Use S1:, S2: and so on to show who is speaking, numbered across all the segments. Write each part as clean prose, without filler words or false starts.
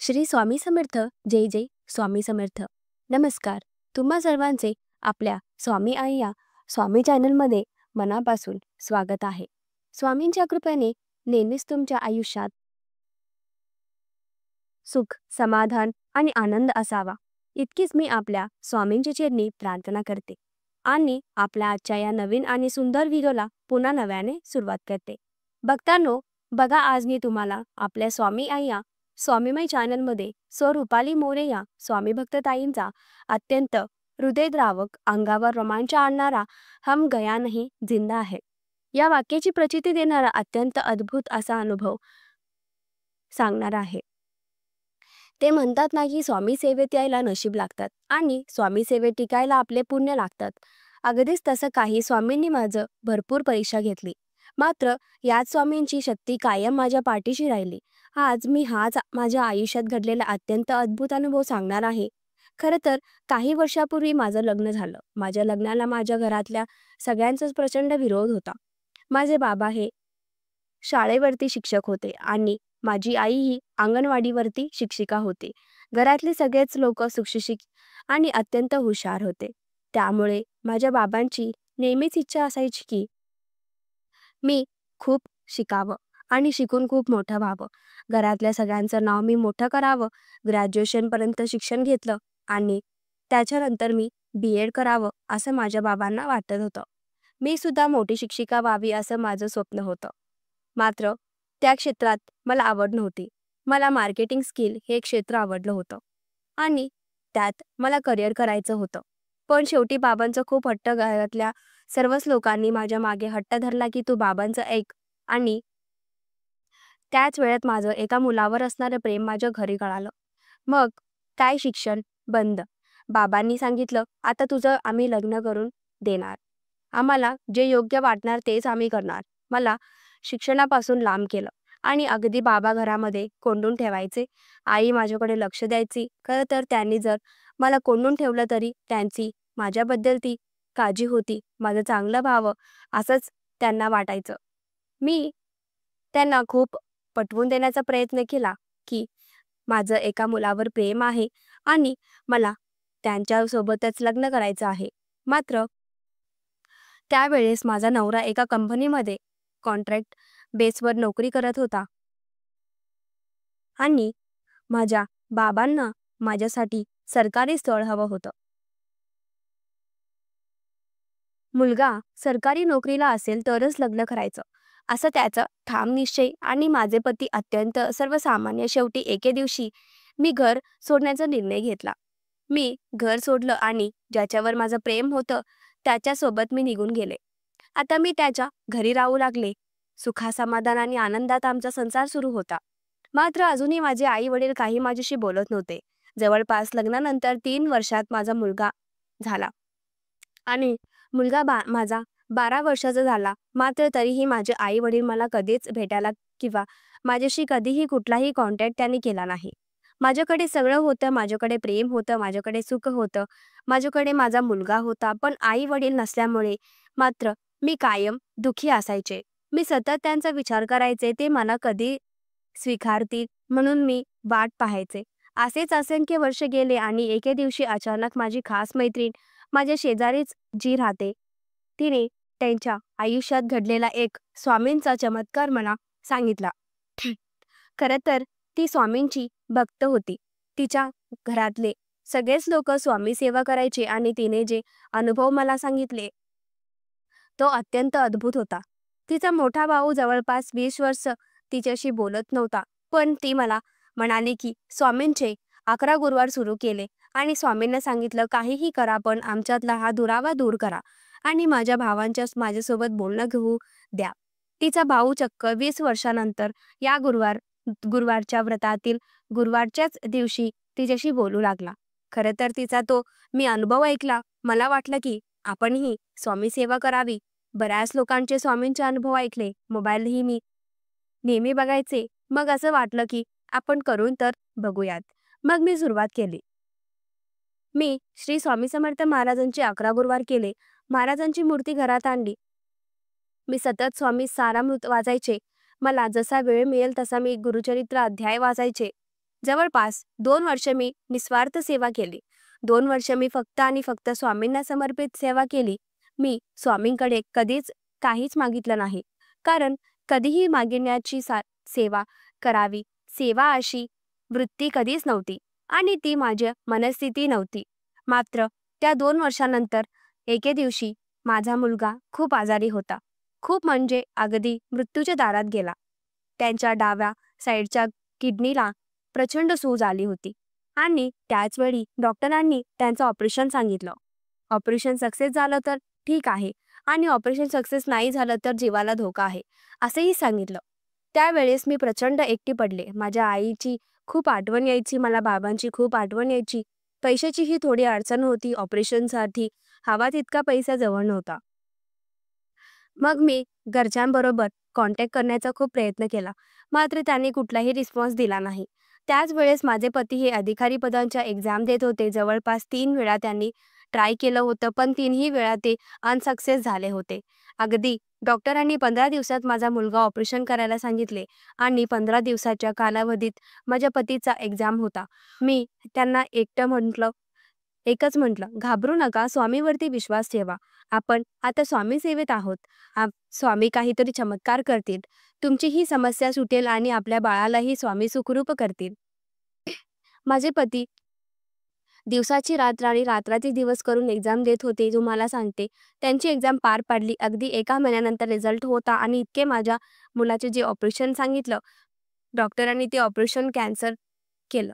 S1: श्री स्वामी समर्थ. जय जय स्वामी समर्थ. नमस्कार. तुम्हा सर्वांचे आपल्या स्वामी आई या स्वामी चॅनलमध्ये मनापासून स्वागत आहे. स्वामींच्या कृपेने नेहमीच तुमच्या आयुष्यात सुख, समाधान आणि आनंद असावा, इतकीच मी आपल्या स्वामींच्या चरणी प्रार्थना करते आणि आपल्या आजच्या या नवीन आणि सुंदर व्हिडिओला पुन्हा नव्याने सुरुवात करते. भक्तांनो, बघा, आज मी तुम्हाला आपल्या स्वामी आई या स्वामीमय चॅनलमध्ये रुपाली मोरे या स्वामी भक्त ताईंचा अत्यंत हृदयद्रावक, अंगावर रोमांच आणणारा हम गया नहीं जिंदा है या वाक्याची प्रचिती देणारा अत्यंत अद्भुत असा अनुभव सांगणार आहे. ते म्हणतात ना की स्वामी सेवेत यायला नशीब लागतात आणि स्वामी सेवेत टिकायला आपले पुण्य लागतात. अगदीच तसं काही स्वामींनी माझं भरपूर परीक्षा घेतली, मात्र याच स्वामींची शक्ती कायम माझ्या पाठीशी राहिली. आज मी हाच माझ्या आयुष्यात घडलेला अत्यंत अद्भुत अनुभव सांगणार आहे. खरं तर काही वर्षापूर्वी माझं लग्न झालं. माझ्या लग्नाला माझ्या घरातल्या सगळ्यांचाच प्रचंड विरोध होता. माझे बाबा हे शाळेवरती शिक्षक होते आणि माझी आई ही अंगणवाडीवरती शिक्षिका होती. घरातले सगळेच लोक सुशिक्षित आणि अत्यंत हुशार होते. त्यामुळे माझ्या बाबांची नेहमीच इच्छा असायची की मी खूप शिकावं आणि शिकून खूप मोठं व्हावं. घरातल्या सगळ्यांचं नाव मी मोठं करावं. ग्रॅज्युएशनपर्यंत शिक्षण घेतलं आणि त्याच्यानंतर मी BEd करावं असं माझ्या बाबांना वाटत होतं. मी सुद्धा मोठी शिक्षिका व्हावी असं माझं स्वप्न होतं. मात्र त्या क्षेत्रात मला आवड नव्हती. मला मार्केटिंग स्किल हे क्षेत्र आवडलं होतं आणि त्यात मला करिअर करायचं होतं. पण शेवटी बाबांचं खूप हट्ट, घरातल्या सर्वच लोकांनी माझ्या मागे हट्ट धरला की तू बाबांचं ऐक. आणि त्याच वेळेत माझं एका मुलावर असणारं प्रेम माझ्या घरी कळालं. मग काय, शिक्षण बंद. बाबांनी सांगितलं, आता तुझं आम्ही लग्न करून देणार. आम्हाला जे योग्य वाटणार तेच आम्ही करणार. मला शिक्षणापासून लांब केलं आणि अगदी बाबा घरामध्ये कोंडून ठेवायचे. आई माझ्याकडे लक्ष द्यायची. खरं तर त्यांनी जर मला कोंडून ठेवलं तरी त्यांची माझ्याबद्दल ती काळजी होती. माझं चांगलं व्हावं असंच त्यांना वाटायचं. मी त्यांना खूप पटवून देण्याचा प्रयत्न केला की माझं एका मुलावर प्रेम आहे आणि मला त्यांच्यासोबतच लग्न करायचं आहे. मात्र त्यावेळेस माझा नवरा एका कंपनीमध्ये कॉन्ट्रॅक्ट बेसवर नोकरी करत होता आणि माझ्या बाबांना माझ्यासाठी सरकारी स्थळ हवं होतं. मुलगा सरकारी नोकरीला असेल तरच लग्न करायचं असं त्याचा ठाम निश्चय. आणि माझे पती अत्यंत सर्वसामान्य. शेवटी एके दिवशी मी घर सोडण्याचा निर्णय घेतला. मी घर सोडलं आणि ज्याच्यावर माझं प्रेम होतं त्याच्यासोबत मी निघून गेले. आता मी त्याच्या घरी राहू लागले. सुखासमाधान आणि आनंदात आमचा संसार सुरू होता. मात्र अजूनही माझे आई वडील काही माझ्याशी बोलत नव्हते. जवळपास लग्नानंतर 3 वर्षात माझा मुलगा झाला आणि मुलगा माझा 12 वर्षाचा झाला. मात्र तरीही माझे आई वडील मला कधीच भेटायला किंवा माझ्याशी कधीही कुठलाही कॉन्टॅक्ट त्यांनी केला नाही. माझ्याकडे सगळं होतं. माझ्याकडे प्रेम होतं, माझ्याकडे सुख होतं, माझ्याकडे माझा मुलगा होता. पण आई वडील नसल्यामुळे मात्र मी कायम दुःखी असायचे. मी सतत त्यांचा विचार करायचे. ते मला कधी स्वीकारतील म्हणून मी वाट पाहायचे. असेच असंख्य वर्ष गेले आणि एके दिवशी अचानक माझी खास मैत्रीण माझ्या शेजारीच जी राहते, तिने त्यांच्या आयुष्यात घडलेला एक स्वामींचा चमत्कार मला सांगितला. खरं तर ती स्वामींची भक्त होती. तिच्या घरातले सगळेच लोक स्वामी सेवा करायचे आणि तिने जे अनुभव मला सांगितले तो अत्यंत अद्भुत होता. तिचा मोठा भाऊ जवळपास 20 वर्ष तिच्याशी बोलत नव्हता, पण ती मला म्हणाली की स्वामींचे 11 गुरुवार सुरू केले आणि स्वामींना सांगितलं, काहीही करा पण आमच्यातला हा दुरावा दूर करा आणि माझ्या भावांच्या माझ्यासोबत बोलणं घेऊ द्या. तिचा भाऊ चक्क 20 वर्षानंतर या गुरुवारच्या व्रतातील गुरुवारच्याच दिवशी तिच्याशी बोलू लागला. खरं तर तिचा तो मी अनुभव ऐकला. मला वाटलं की आपणही स्वामी सेवा करावी. बऱ्याच लोकांचे स्वामींचे अनुभव ऐकले. मोबाईलही मी नेहमी बघायचे. मग असं वाटलं की आपण करून तर बघूयात. मग मी सुरुवात केली. मी श्री स्वामी समर्थ महाराजांचे 11 गुरुवार केले. महाराजांची मूर्ती घरात आणली. मी सतत स्वामी सारामृत वाचायचे. मला जसा वेळ मिळेल तसा मी गुरुचरित्र अध्याय वाचायचे. जवळपास 2 वर्ष मी निस्वार्थ सेवा केली. 2 वर्ष मी फक्त आणि फक्त स्वामींना समर्पित सेवा केली. मी स्वामींकडे कधीच काहीच मागितलं नाही. कारण कधीही मागण्याची सेवा करावी, सेवा अशी वृत्ती कधीच नव्हती आणि ती माझ्या मनस्थिती नव्हती. मात्र त्या 2 वर्षानंतर एके दिवशी माझा मुलगा खूप आजारी होता. खूप म्हणजे अगदी मृत्यूच्या दारात गेला. त्यांच्या डाव्या साईडच्या किडनीला प्रचंड सूज आली होती आणि त्याच वेळी डॉक्टरांनी त्यांचं ऑपरेशन सांगितलं. ऑपरेशन सक्सेस झालं तर ठीक आहे आणि ऑपरेशन सक्सेस नाही झालं तर जीवाला धोका आहे, असंही सांगितलं. त्यावेळेस मी प्रचंड एकटी पडले. माझ्या आईची खूप आठवण यायची, मला बाबांची खूप आठवण यायची. पैशाचीही थोडी अडचण होती ऑपरेशनसाठी. हवा तितका पैसा जवळ नव्हता. मग मी घरच्यांबरोबर कॉन्टॅक्ट करण्याचा खूप प्रयत्न केला, मात्र त्यांनी कुठलाही रिस्पॉन्स दिला नाही. त्याच वेळेस माझे पती हे अधिकारी पदांच्या एक्झाम देत होते. जवळपास 3 वेळा त्यांनी ट्राय केलं होतं, पण 3ही वेळा ते अनसक्सेस झाले होते. अगदी डॉक्टरांनी 15 दिवसात माझा मुलगा ऑपरेशन करायला सांगितले आणि 15 दिवसाच्या कालावधीत माझ्या पतीचा एक्झाम होता. मी त्यांना एकच म्हटलं, घाबरू नका, स्वामीवरती विश्वास ठेवा. आपण आता स्वामी सेवेत आहोत. स्वामी काहीतरी चमत्कार करतील. तुमची ही समस्या सुटेल आणि आपल्या बाळालाही स्वामी सुखरूप करतील. माझे पती दिवसाची रात्र आणि रात्राची दिवस करून एक्झाम देत होते. तुम्हाला सांगते, त्यांची एक्झाम पार पाडली. अगदी 1 महिन्यानंतर रिझल्ट होता आणि इतके माझ्या मुलाचे जे ऑपरेशन सांगितलं, डॉक्टरांनी ते ऑपरेशन कॅन्सल केलं.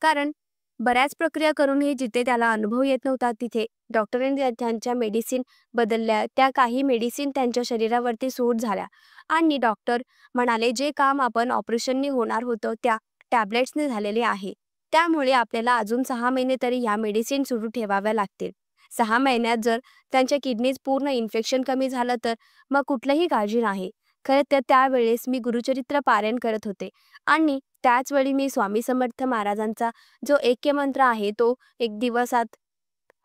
S1: कारण बऱ्याच प्रक्रिया करूनही जिथे त्याला अनुभव येत नव्हता, तिथे डॉक्टरांनी त्यांच्या मेडिसिन बदलल्या. त्या काही मेडिसिन त्यांच्या शरीरावरती सूट झाल्या आणि डॉक्टर म्हणाले, जे काम आपण ऑपरेशनने होणार होतं त्या टॅबलेट्सने झालेले आहे. त्यामुळे आपल्याला अजून 6 महिने तरी ह्या मेडिसिन सुरू ठेवाव्या लागतील. 6 महिन्यात जर त्यांच्या किडनीज पूर्ण इन्फेक्शन कमी झालं तर मग कुठलीही काळजी नाही. खरं तर त्यावेळेस मी गुरुचरित्र पारायण करत होते आणि त्याचवेळी मी स्वामी समर्थ महाराजांचा जो ऐक्य मंत्र आहे तो एक दिवसात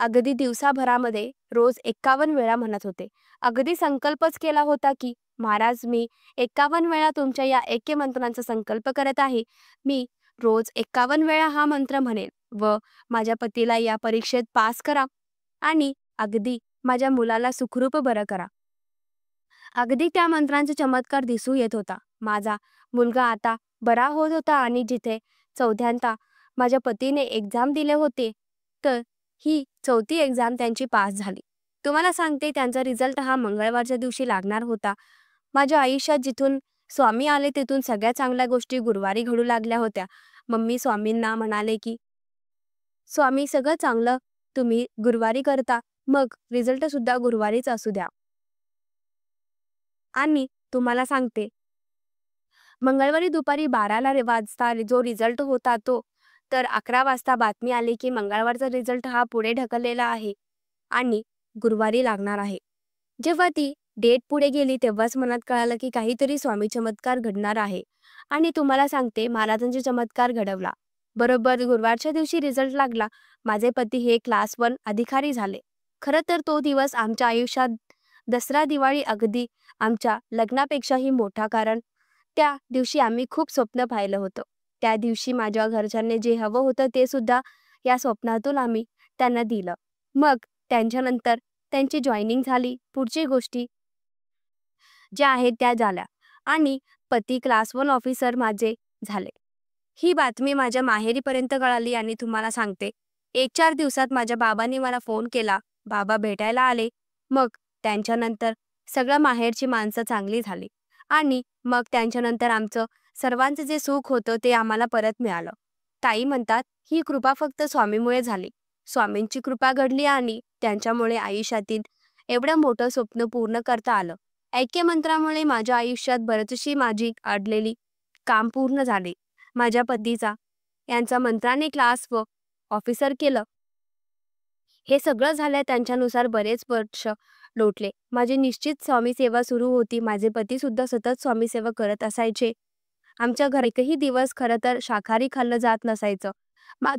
S1: अगदी दिवसाभरामध्ये रोज 51 वेळा म्हणत होते. अगदी संकल्पच केला होता की महाराज, मी 51 वेळा तुमच्या या ऐक्य मंत्रांचा संकल्प करत आहे. मी रोज 51 वेळा हा मंत्र म्हणेन व माझ्या पतीला या परीक्षेत पास करा आणि अगदी माझ्या मुलाला सुखरूप बरं करा. अगदी त्या मंत्रांचा चमत्कार दिसू येत होता. माझा मुलगा आता बरा होत होता आणि जिथे चौथ्यांदा माझ्या पतीने एक्झाम दिले होते, तर ही 4थी एक्झाम त्यांची पास झाली. तुम्हाला सांगते, त्यांचा रिझल्ट हा मंगळवारच्या दिवशी लागणार होता. माझ्या आयुष्यात जिथून स्वामी आले तिथून सगळ्या चांगल्या गोष्टी गुरुवारी घडू लागल्या होत्या. मम्मी स्वामींना म्हणाले की स्वामी, सगळं चांगलं तुम्ही गुरुवारी करता, मग रिझल्ट सुद्धा गुरुवारीच असू द्या. आणि तुम्हाला सांगते, मंगळवारी दुपारी 12 वाजता जो रिझल्ट होता तो तर 11 वाजता बातमी आली की मंगळवारचा रिझल्ट हा पुढे ढकललेला आहे आणि गुरुवारी लागणार आहे. जेव्हा ती डेट पुढे गेली तेव्हाच मनात कळालं की काहीतरी स्वामी चमत्कार घडणार आहे. आणि तुम्हाला सांगते, महाराजांचे चमत्कार घडवला. बरोबर गुरुवारच्या दिवशी रिझल्ट लागला. माझे पती हे क्लास 1 अधिकारी झाले. खरं तर तो दिवस आमच्या आयुष्यात दसरा दिवाळी अगदी आमच्या लग्नापेक्षाही मोठा, कारण त्या दिवशी आम्ही खूप स्वप्न पाहिलं होतं. त्या दिवशी माझ्या घरच्यांनी जे हवं होतं ते सुद्धा या स्वप्नातून आम्ही त्यांना दिलं. मग त्यांच्यानंतर त्यांची जॉईनिंग झाली. पुढची गोष्टी ज्या आहेत त्या झाल्या आणि पती क्लास 1 ऑफिसर माझे झाले. ही बातमी माझ्या माहेरीपर्यंत कळाली आणि तुम्हाला सांगते, 1-4 दिवसात माझ्या बाबांनी मला फोन केला. बाबा भेटायला आले. मग त्यांच्यानंतर सगळं माहेरची माणसं चांगली झाली आणि मग त्यांच्यानंतर आमचं सर्वांचं जे सुख होतं ते आम्हाला परत मिळालं. ताई म्हणतात, ही कृपा फक्त स्वामीमुळे झाली. स्वामींची कृपा घडली आणि त्यांच्यामुळे आयुष्यातील एवढं मोठं स्वप्न पूर्ण करता आलं. ऐक्यमंत्रामुळे माझ्या आयुष्यात बरीचशी माझी अडलेली काम पूर्ण झाले. माझ्या पतीचा यांचा मंत्राने क्लास व ऑफिसर केलं. हे सगळं झालं त्यांच्यानुसार बरेच वर्ष लोटले. माझी निश्चित स्वामी सेवा सुरू होती. माझे पती सुद्धा सतत स्वामी सेवा करत असायचे. आमच्या घरी एकही दिवस खरं तर शाकाहारी खाल्लं जात नसायचं. मा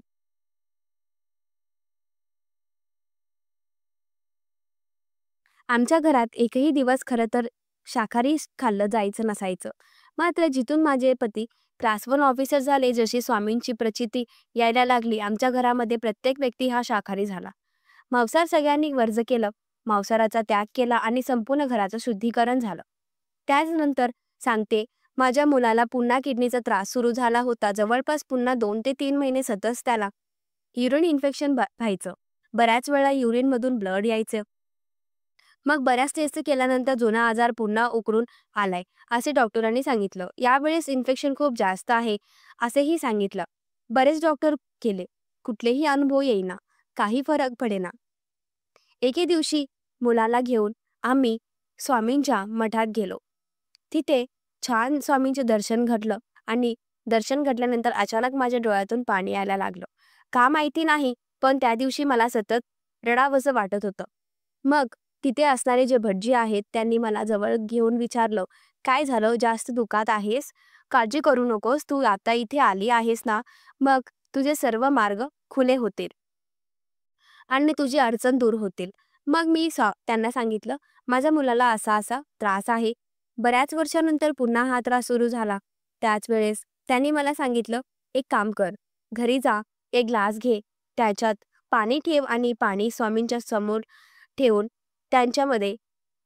S1: आमच्या घरात एकही दिवस खरं तर शाकाहारी खाल्लं जायचं नसायचं. मात्र जिथून माझे पती क्लास 1 ऑफिसर झाले. जशी स्वामींची प्रचिती यायला लागली, आमच्या घरामध्ये प्रत्येक व्यक्ती हा शाकाहारी झाला. मांसाहार सगळ्यांनी वर्ज केलं. मांसाहाराचा त्याग केला आणि संपूर्ण घराचं शुद्धीकरण झालं. त्याचनंतर सांगते, माझ्या मुलाला पुन्हा किडनीचा त्रास सुरू झाला होता. जवळपास पुन्हा 2 ते 3 महिने सतत त्याला युरिन इन्फेक्शन व्हायचं. बऱ्याच वेळा युरिनमधून ब्लड यायचं. मग बऱ्याच टेस्ट केल्यानंतर जुना आजार पुन्हा उकरून आलाय असे डॉक्टरांनी सांगितलं. यावेळेस इन्फेक्शन खूप जास्त आहे असेही सांगितलं. बरेच डॉक्टर केले, कुठलेही अनुभव येईना, काही फरक पडेना. एके दिवशी मुलाला घेऊन आम्ही स्वामींच्या मठात गेलो. तिथे छान स्वामींचे दर्शन घडलं आणि दर्शन घडल्यानंतर अचानक माझ्या डोळ्यातून पाणी यायला लागलं. का माहिती नाही, पण त्या दिवशी मला सतत रडावंसं वाटत होतं. मग तिथे असणारे जे भटजी आहेत त्यांनी मला जवळ घेऊन विचारलं, काय झालं, जास्त दुखात आहेस? काळजी करू नकोस, तू आता इथे आली आहेस ना, मग तुझे सर्व मार्ग खुले होतील आणि तुझी अडचण दूर होतील. मग मी त्यांना सांगितलं, माझ्या मुलाला असा असा त्रास आहे. बऱ्याच वर्षानंतर पुन्हा हा त्रास सुरू झाला. त्याच वेळेस त्यांनी मला सांगितलं, एक काम कर, घरी जा, एक ग्लास घे, त्याच्यात पाणी ठेव आणि पाणी स्वामींच्या समोर ठेवून त्यांच्यामध्ये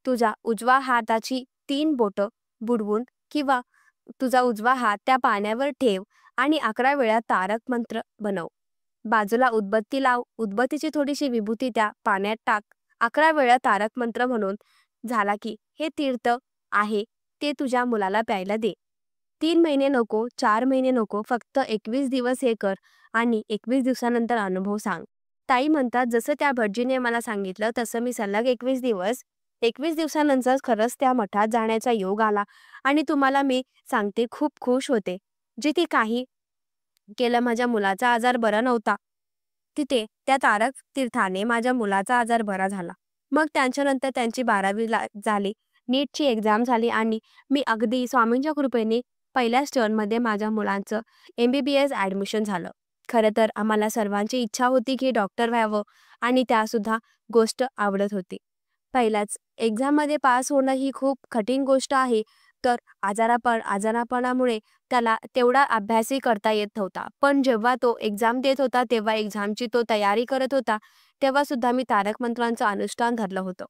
S1: तुझा उजवा हाताची 3 बोटं बुडवून किंवा तुझा उजवा हात त्या पाण्यावर ठेव आणि 11 वेळा तारक मंत्र बनव. बाजूला उदबत्ती लाव, उदबत्तीची थोडीशी विभूती त्या पाण्यात टाक. 11 वेळा तारक मंत्र म्हणून झाला की हे तीर्थ आहे ते तुझ्या मुलाला प्यायला दे. 3 महिने नको, 4 महिने नको, फक्त 21 दिवस हे कर आणि 21 दिवसानंतर अनुभव सांग. ताई म्हणतात, जसं त्या भटजीने मला सांगितलं तसं मी सलग 21 दिवसानंतर खरंच त्या मठात जाण्याचा योग आला आणि तुम्हाला मी सांगते खूप खुश होते. जिथे काही केलं माझ्या मुलाचा आजार बरा नव्हता, तिथे त्या तारक तीर्थाने माझ्या मुलाचा आजार बरा झाला. मग त्यांच्यानंतर त्यांची 12वी झाली, नीटची एक्झाम झाली आणि मी अगदी स्वामींच्या कृपेने पहिल्याच टर्नमध्ये माझ्या मुलांचं MBBS ॲडमिशन झालं. खरं तर आम्हाला सर्वांची इच्छा होती की डॉक्टर व्हावं आणि त्यासुद्धा गोष्ट आवडत होती. पहिल्याच एक्झाममध्ये पास होणं ही खूप कठीण गोष्ट आहे. तर आजारापणामुळे त्याला तेवढा अभ्यासही करता येत नव्हता. पण जेव्हा तो एक्झाम देत होता, तेव्हा एक्झामची तो तयारी करत होता, तेव्हा सुद्धा मी तारक मंत्रांचं अनुष्ठान धरलं होतं.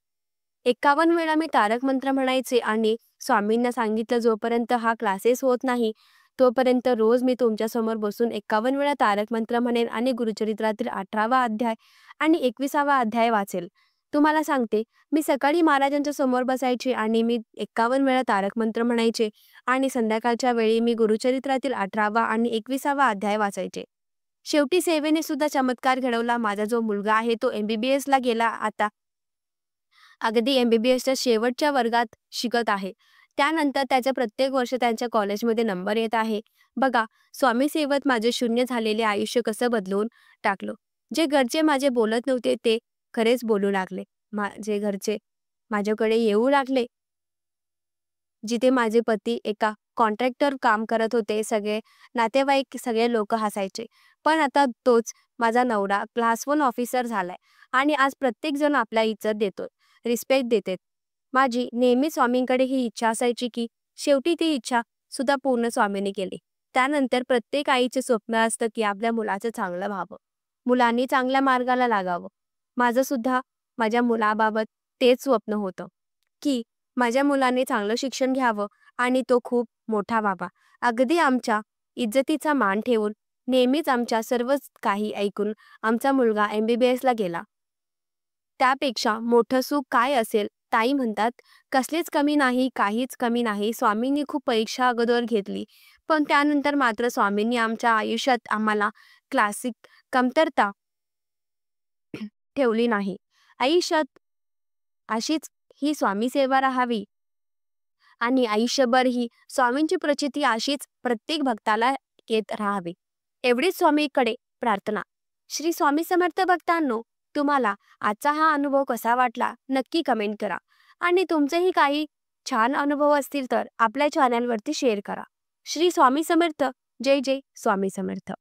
S1: 51 वेळा मी तारक मंत्र म्हणायचे आणि स्वामींना सांगितलं, जोपर्यंत हा क्लासेस होत नाही तोपर्यंत रोज मी तुमच्यासमोर बसून 51 वेळा तारक मंत्र म्हणेन आणि गुरुचरित्रातील 18वा अध्याय आणि 21वा अध्याय वाचेल. तुम्हाला सांगते, मी सकाळी महाराजांच्या समोर बसायचे आणि मी 51 वेळा तारक मंत्र म्हणायचे आणि संध्याकाळच्या वेळी मी गुरुचरित्रातील 18वा आणि 21वा अध्याय वाचायचे. शेवटी सेवेने सुद्धा चमत्कार घडवला. माझा जो मुलगा आहे तो MBBS ला गेला, आता अगदी MBBSच्या शेवटच्या वर्गात शिकत आहे. त्यानंतर त्याच्या प्रत्येक वर्ष त्यांच्या कॉलेजमध्ये नंबर येत आहे. बघा, स्वामी सेवेत माझे शून्य झालेले आयुष्य कसं बदलून टाकलं. जे घरचे माझे बोलत नव्हते ते खरेच बोलू लागले. माझे घरचे माझ्याकडे येऊ लागले. जिथे माझे पती एका कॉन्ट्रॅक्टर काम करत होते, सगळे नातेवाईक, सगळे लोक हसायचे. पण आता तोच माझा नवरा क्लास 1 ऑफिसर झालाय आणि आज प्रत्येक जण आपला इज्जत देतो, रिस्पेक्ट देते. माझी नेहमी स्वामींकडे ही इच्छा असायची की शेवटी ती इच्छा सुद्धा पूर्ण स्वामींनी केली. त्यानंतर प्रत्येक आईचे स्वप्न असतं की आपल्या मुलाचं चांगलं व्हावं, मुलांनी चांगल्या मार्गाला लागावं. माझं सुद्धा माझ्या मुलाबाबत तेच स्वप्न होतं की माझ्या मुलाने चांगलं शिक्षण घ्यावं आणि तो खूप मोठा व्हावा. अगदी आमच्या इज्जतीचा मान ठेवून नेहमीच आमच्या सर्वच काही ऐकून आमचा मुलगा MBBS ला गेला. त्यापेक्षा मोठं सुख काय असेल? ताई म्हणतात, कसलीच कमी नाही, काहीच कमी नाही. स्वामींनी खूप परीक्षा अगोदर घेतली, पण त्यानंतर मात्र स्वामींनी आमच्या आयुष्यात आम्हाला क्लासिक कमतरता ठेवली नाही. आयुष्यात अशीच ही स्वामी सेवा राहावी आणि आयुष्यभर ही स्वामींची प्रचिती अशीच प्रत्येक भक्ताला येत राहावी, एवढीच स्वामीकडे प्रार्थना. श्री स्वामी समर्थ. भक्तांनो, तुम्हाला आजचा हा अनुभव कसा वाटला नक्की कमेंट करा आणि तुमचेही काही छान अनुभव असतील तर आपल्या चॅनलवरती शेअर करा. श्री स्वामी समर्थ. जय जय स्वामी समर्थ.